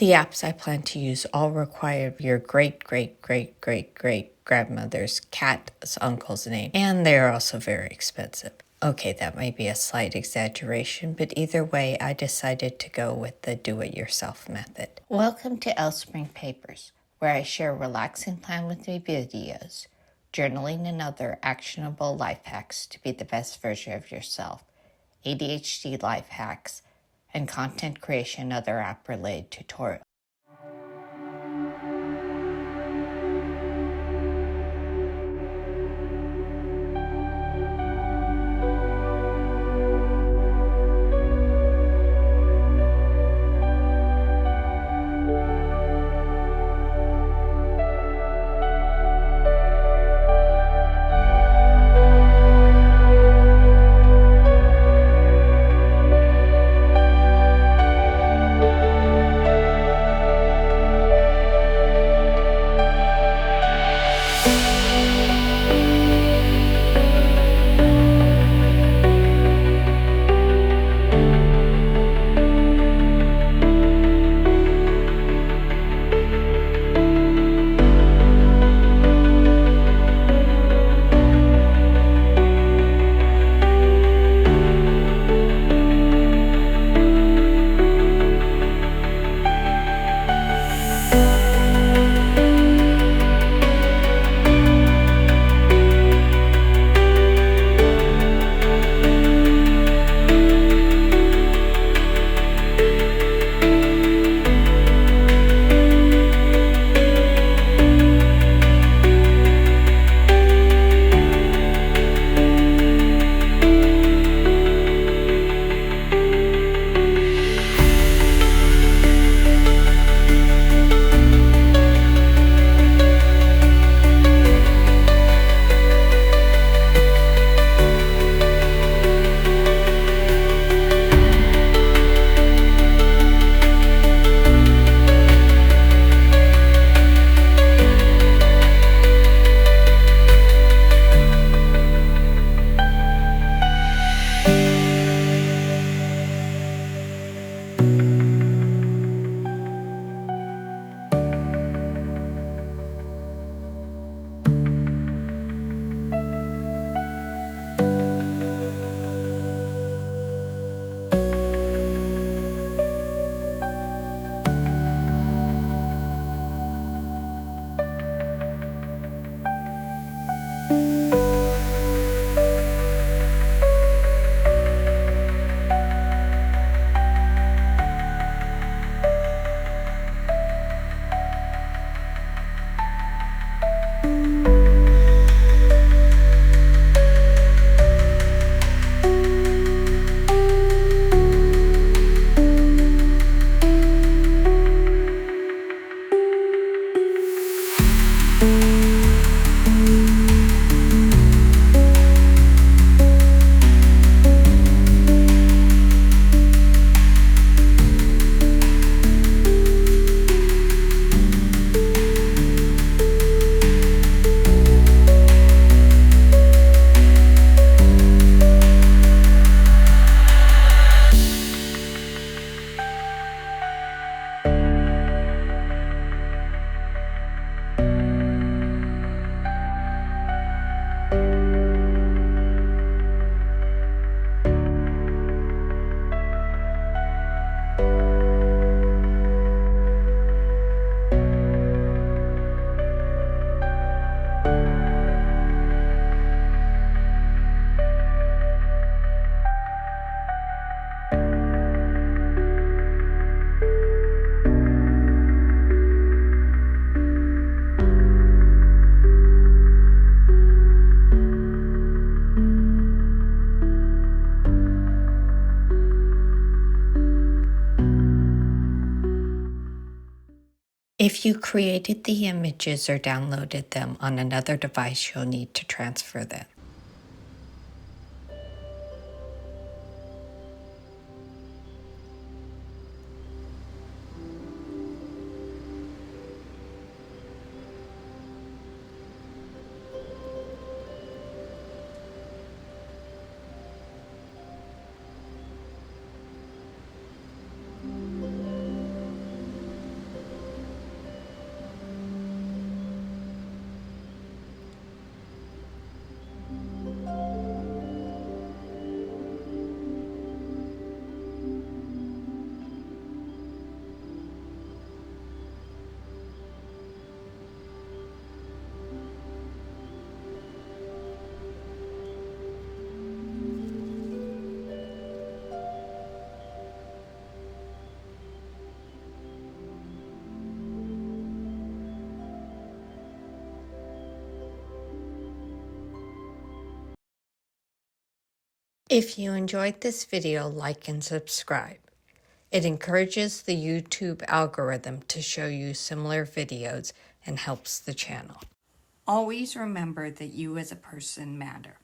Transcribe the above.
The apps I plan to use all require your great-great-great-great-great-grandmother's cat's uncle's name, and they are also very expensive. Okay, that might be a slight exaggeration, but either way, I decided to go with the do-it-yourself method. Welcome to Spring Papers, where I share relaxing time with me videos, journaling and other actionable life hacks to be the best version of yourself, ADHD life hacks, and content creation and other app-related tutorials. If you created the images or downloaded them on another device, you'll need to transfer them. If you enjoyed this video, like and subscribe. It encourages the YouTube algorithm to show you similar videos and helps the channel. Always remember that you as a person matter.